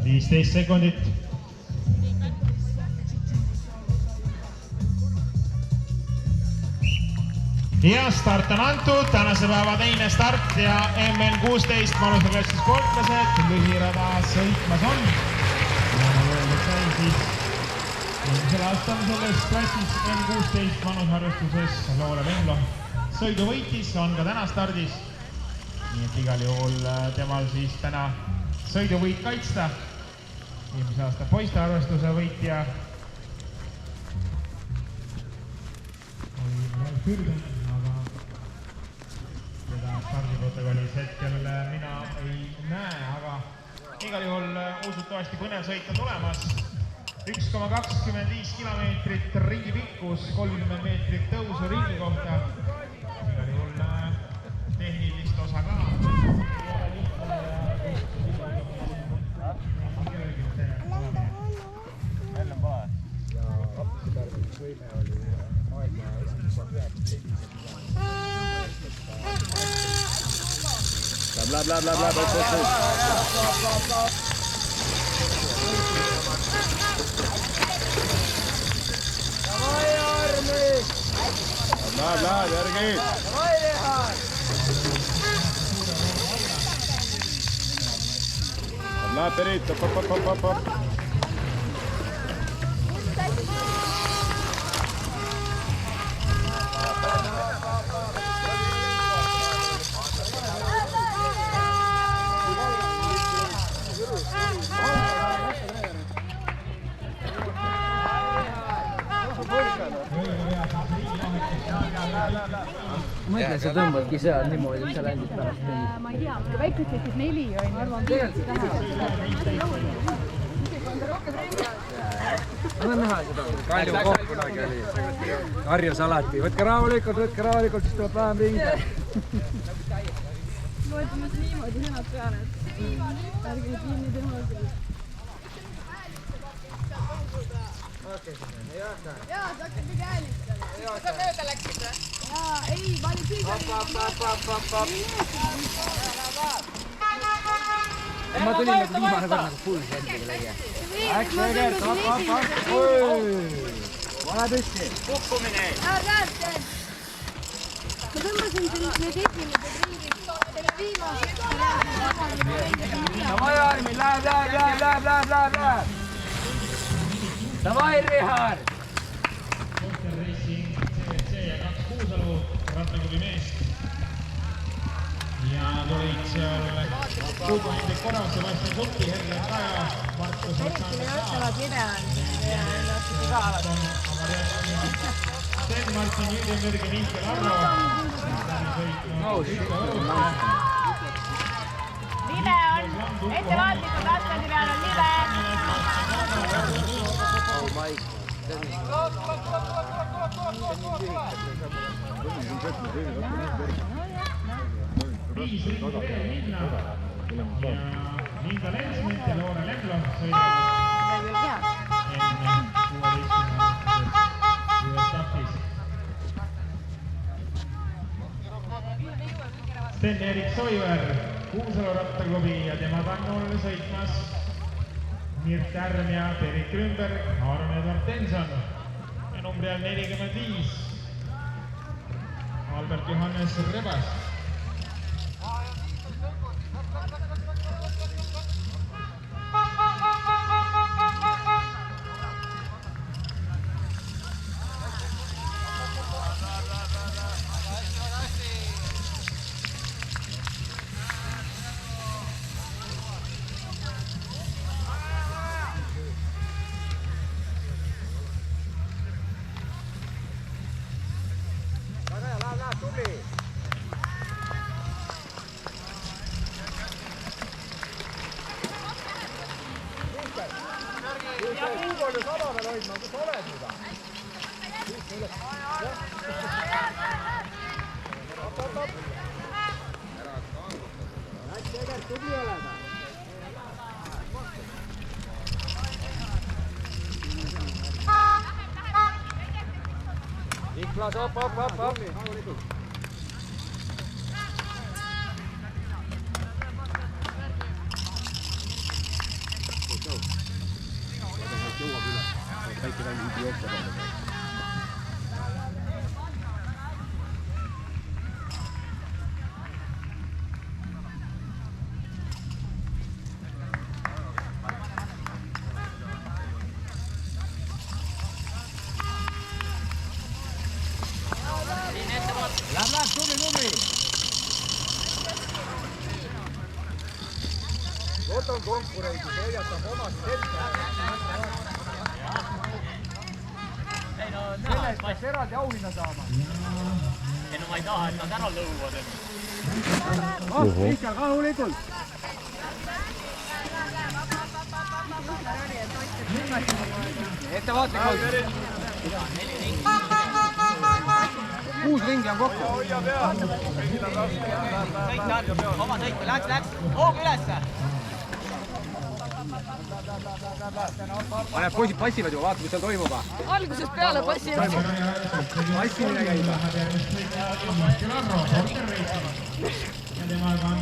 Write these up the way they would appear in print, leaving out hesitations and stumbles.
15 sekundit. Ja start on antud, tänase päeva teine start ja MN16 vanuseklassi sportlased lühirada sõitmas on. Eelmisel aastal selles klassis M16 vanusearvestuses Loole Venlo sõidu võitis, on ka täna stardis. Nii et igal juhul temal siis täna sõiduvõit kaitsta. Eelmise aasta poiste arvestuse võitja oli Pürgen, aga seda stardiprotokollis hetkel mina ei näe, aga igal juhul usutavasti põnev sõit on tulemas. 1,25 kilomeetrit ringi pikkus, 30 meetrit tõusu ringi kohta. Igal juhul tehnilist osa ka. Bla bla bla bla bla järgi. Bla perit, op. Ma mõtlen, sa tõmbadki seal niimoodi, et sa ländid pärast nii. Ma ei tea, kui väikselt tehtud 4 on, ma arvan, piirsi Anna näha seda. Kalju koht kunagi oli. Harjus alati. Võtke rahulikult, siis tuleb vähem ringi. Loetame see niimoodi sõnad peale, et ärge kinni teha küll. Jaa, sa hakkad nii käälistama. Sa mööda läksid või? Jaa, ei, ma olin kõige Ma tulin nagu viimane kord nagu full sendiga lege. Äks Egert, op. Vana püsti. Kukkumine. Näed. Ma tõmbasin need esimesed ringid selle viimase. Davai, Armi, läheb. Davai, Rihard! Monster Racing, CVC ja 2 Kuusalu rattaklubi meest. Ja tulid seal Kuuba Hendrik Korav, Sebastian Sukki, Helgen Kaja, Markus Otsana. Sten Martin, Jüri Mürge, Mihkel Arro. Libe on, ettevaatlikult astandi peal on libe. Viis ringi veel minna ja Linda Lensment ja Loore Lemlo sõidavad enne 16. etapis. Sten-Erik Soiver, Kuusalu rattaklubi ja tema kannul sõitmas Mirt Kärm ja Perit Grünberg, Aaron Edvard Tenson ja numbri all 45 Albert Johannes Rebas. Ja Kuuba oli 100 veel hoidma, kus oled mida? Op. Läks Egert, tubli olema. Niklas, op. jookseb. Läheb, tubli! Võtan konkurentsi, hoiatab omast ette. Sellest peaks eraldi auhinna saama. Ei no ma ei taha, et nad ära lõuvad. Lihtsalt rahulikult. Ettevaatlikult. 6 ringi on kokku. Oma sõita, läks. Hoog ülesse. Paneb poisid passivad juba, vaata, mis seal toimub. Algusest peale passivad. Passimine käib. Ja temaga on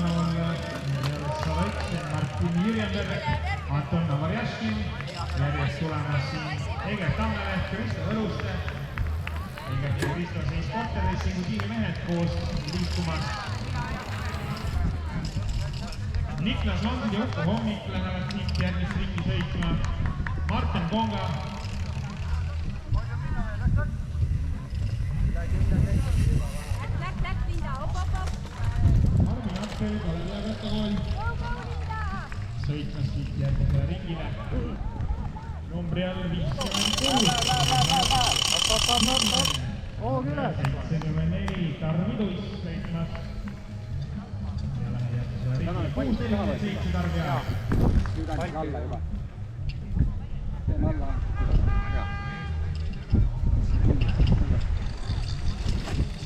Martin Jürjenberg, Anton Navarjaskin, järjest tulemas siin Egert Tammeleht, Kristo Võluste, Egert ja Kristo siis sporterreisingu tiimi mehed koos liikumas. Niklas Lond ja Ukko Hommik lähevad siit järgmist ringi sõitma. Martin Konga. Armin Appel, Kalle Võttakool. Sõitmas siit järgmisele ringile. Numbri all 56. 74 Tarvi Tuiss sõitmas. Ja lähe järgmisele ringile 647 Tarvi aeg. Palki alla juba. Teeme alla.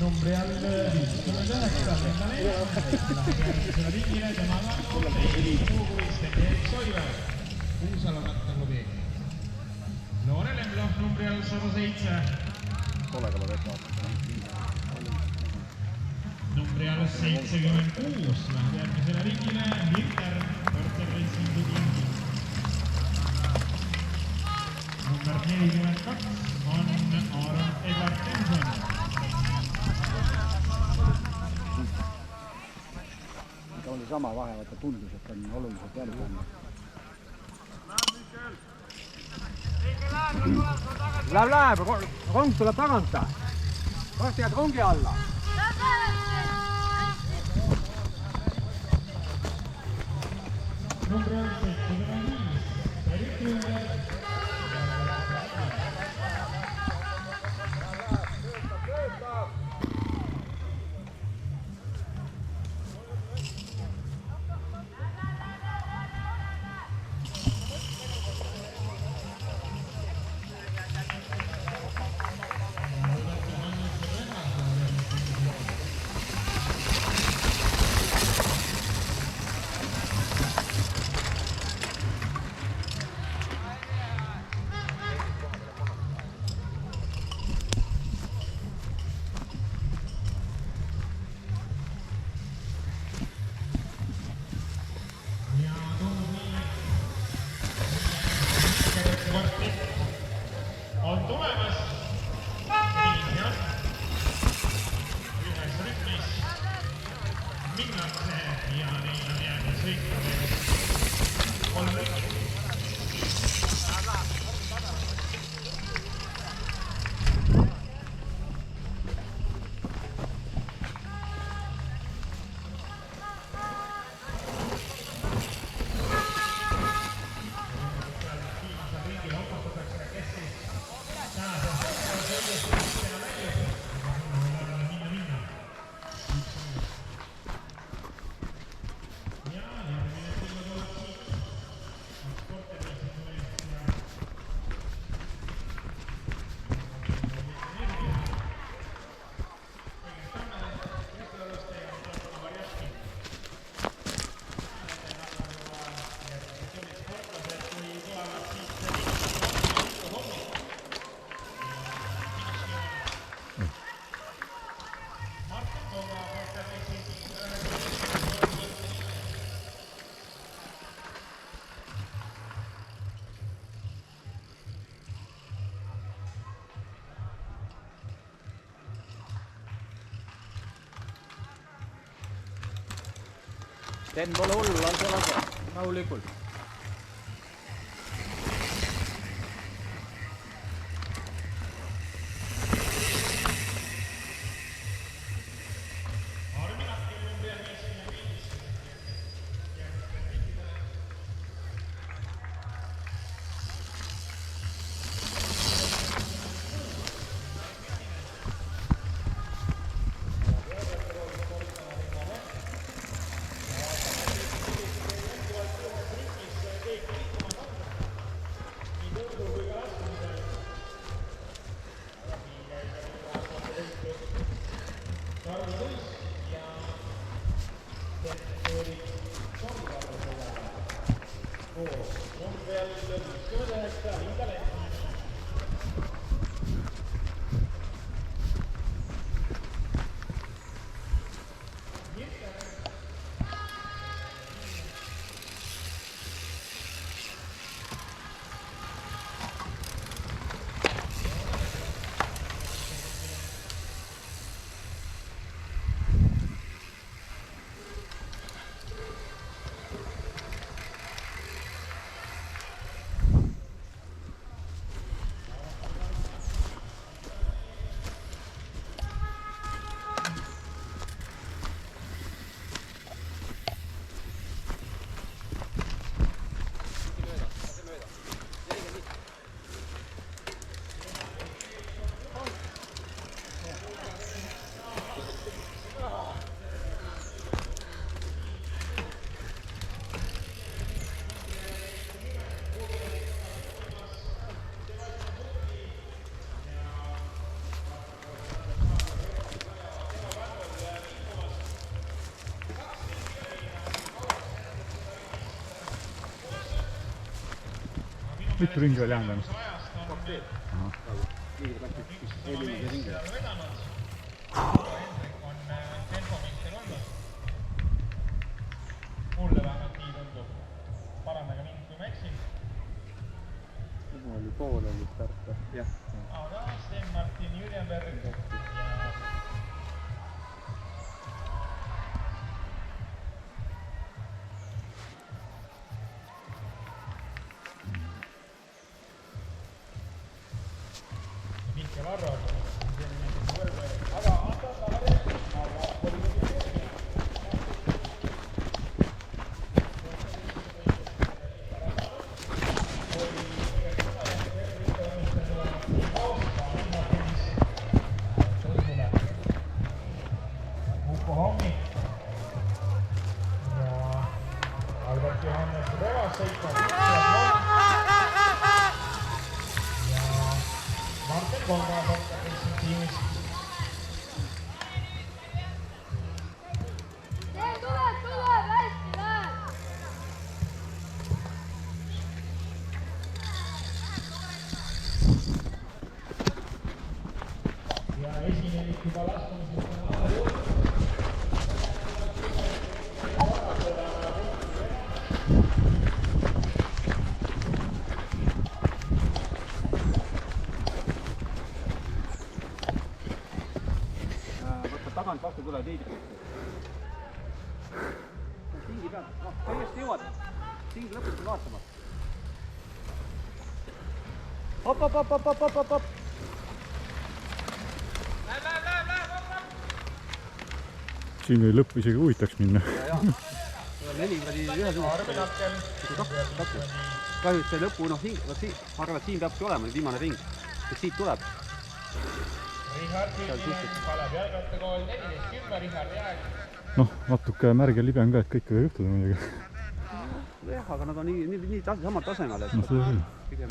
Numbri all 59 Lendale. Lähe järgmisele ringile temaga on Puukuist Erik Soiver. Kuusalo Rattaklubi. Loone Lemlo numbri all 107. Numbri all 76 läheb järgmisele ringile Mirter sporterreisingu tiimi. Number 42 on Aaron Edvard Tenson. Oli sama vahe, vaata tundus, et on oluliselt jälg. Läheb, rong tuleb tagant. Varsti jääd rongi alla. Numbri all 75 Erik Ründer. On tulemas. Nii on. Ühes rütmis minnakse ja neil on jäänud sõita veel 3 rütmi. Sten, pole hullu, lase. Rahulikult. Mitu ringi oli jäänud? Mulle vähemalt nii tundub. Parandage mind, kui ma eksin. Pool oli start. Jah. Aga Sten Martin Jürjenberg ja Mihkel Varro. Aga Tagant vastu tule tiidri. Tingi pead. Täiesti jõuad. Tingi lõpuks vaatama. Hop. Siin või lõppu isegi huvitaks minna. Ja. 4 oli ühesugust. Kahjuks see lõpu, ma arvan, et siin peabki olema viimane ring. Et siit tuleb. Richard Jürgen, Kalev Jalgrattakool, 14-10, Richard Jääg. Noh, natuke märge libe on ka, et kõik võib juhtuda muidugi. Jah, aga nad on nii samal tasemel, et no, seda küll. Pigem.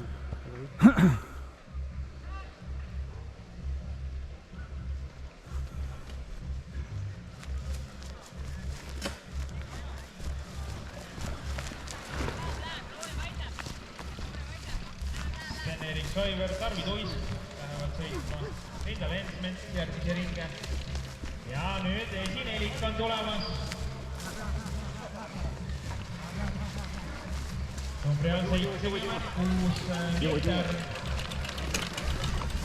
Sten-Erik Soiver, Tarvi Tuisk lähevad sõitma. Linda Lensment järgmise ringe. Ja nüüd esinelik on tulemas. Numbri on 76 Peeter.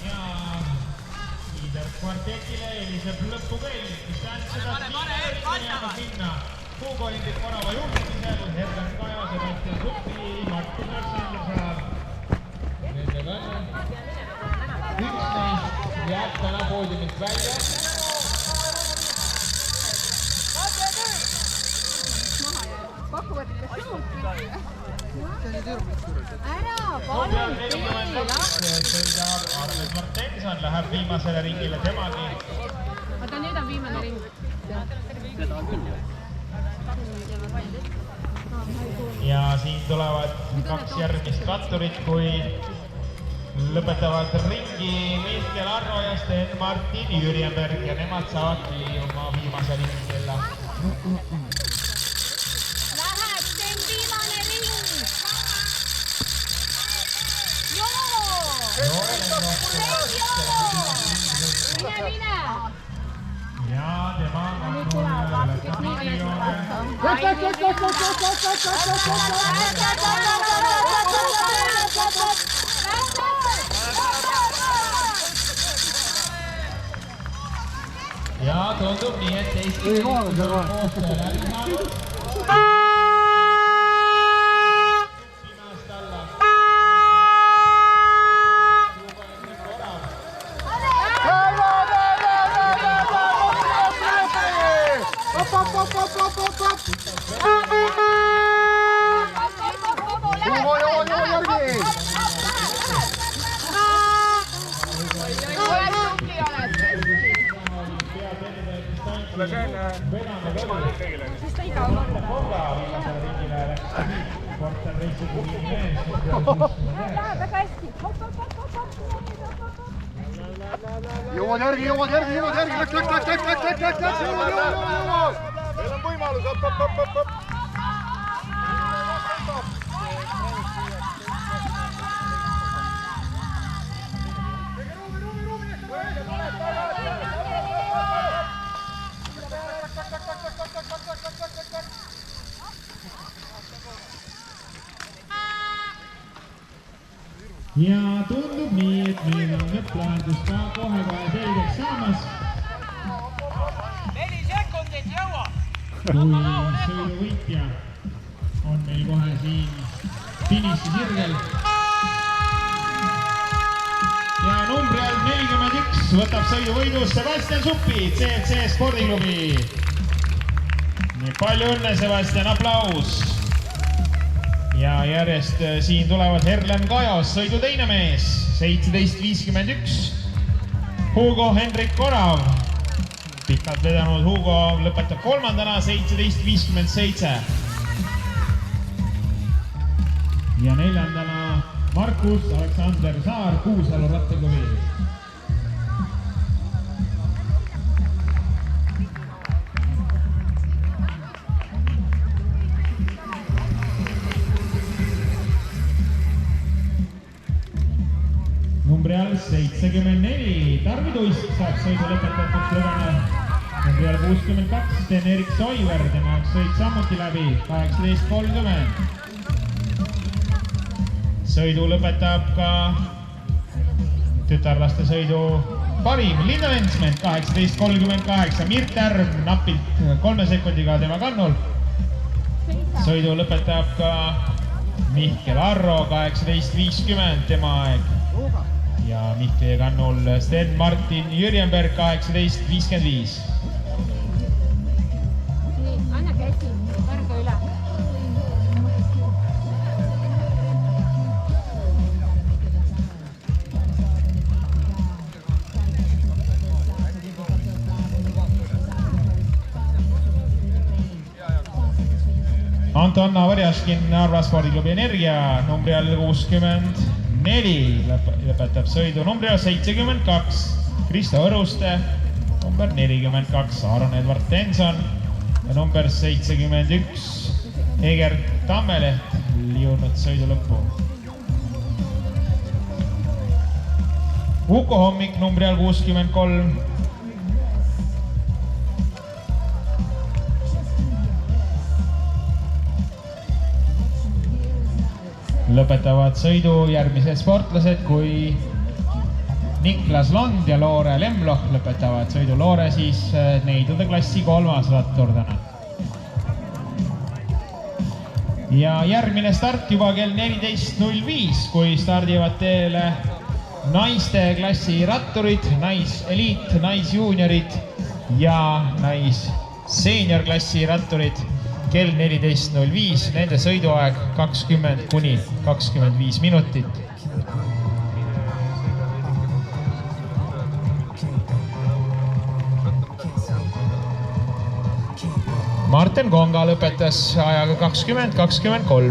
Ja Kiider kvartetile eliseb lõpukell, mis tähendab seda, et Kiider jääb sinna. Hugo Hendrik Korava juhtimisel, Herman Kaja, Sebastian Suppi, Martin Aleksandersaar. Nende kanne. Üks neist jääb täna poodiumilt välja. Kokkuvõttes samuti. Ära, palun teile. Sõidab Arnes Martenson, läheb viimasele ringile temagi. Oota, nüüd on viimane ring. Ja siin tulevad kaks järgmist katturit, kui lõpetavad ringi Mihkel Arno ja Sten Martin Jürjenberg ja nemad saavadki oma viimase ringi kella. Läheb Sten viimane ring! Joo! Mine! Ja tema ja tundub nii, et Eesti koostöö läbi saanud. Viimast alla. Jõuad järgi, läks. Meil on võimalus, op. Ja tundub nii, et meil on lõpplahendus ka kohe selgeks saamas. 4 sekundit jõua! Kui sõiduvõitja on meil kohe siin finiši sirgel. Ja numbri all 41 võtab sõiduvõidu Sebastian Suppi, CLC spordiklubi. Nii palju õnne, Sebastian, aplaus! Ja järjest siin tulevad Herlen Kajos, sõidu teine mees, 17.51. Hugo Hendrik Korav. Pikalt vedanud Hugo lõpetab kolmandana, 17.57. Ja neljandana Markus Aleksander Saar, Kuusalu rattaklubi. Numbri all 74, Tarvi Tuisk saab sõidu lõpetatuks lõvene. Numbri all 62, Sten-Erik Soiver, tema sõid samuti läbi, 18.30. Sõidu lõpetab ka tütarlaste sõidu parim linnavensment, 18.38, Mirt Ärm napilt 3 sekundiga tema kannul. Sõidu lõpetab ka Mihkel Arro, 18.50 tema aeg. Ja Mihkli kannul Sten Martin Jürjenberg, 18.55. Nii, anna käsi, kõrge üle. Anton Avarjaškin, Narva spordiklubi Energia, numbri all 64, lõpetab sõidu numbri all 72, Kristo Õruste, number 42, Aaron Edward Tenson ja number 71, Egert Tammeleht, jõudnud sõidu lõppu. Uko Hommik, numbri all 63, lõpetavad sõidu järgmised sportlased, kui Niklas Lond ja Loore Lemloh lõpetavad sõidu. Loore siis neidude klassi 3. rattur täna. ja järgmine start juba kell 14.05, kui stardivad teele naiste klassi ratturid, naiseliit, naisjuuniorid ja naisseenior klassi ratturid kell 14.05. Nende sõiduaeg 20 kuni 25 minutit. Martin Konga lõpetas ajaga 20:23.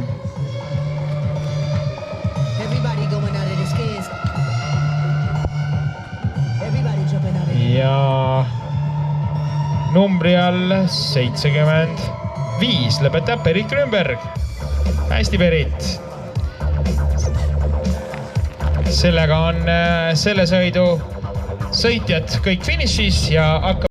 Ja numbri all 75 lõpetab Berit Grünberg. Hästi, Berit. Sellega on selle sõidu sõitjad kõik finišis ja hakkab